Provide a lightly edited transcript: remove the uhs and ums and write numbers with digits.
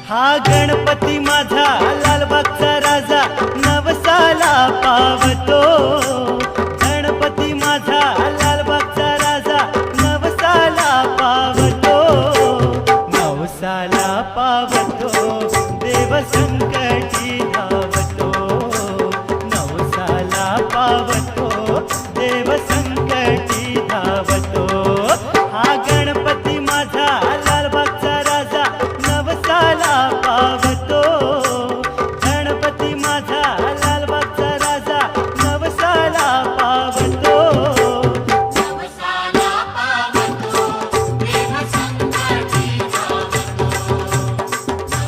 हा गणपती माझा लालबागचा राजा नवसाला पावतो। गणपती माझा लालबागचा राजा नवसाला पावतो। नवसाला पावतो देव संकटी धावतो। नवसाला पावतो देव संकटी धावतो। हा गणपती माझा लालबागचा राजा नवसाला पावतो।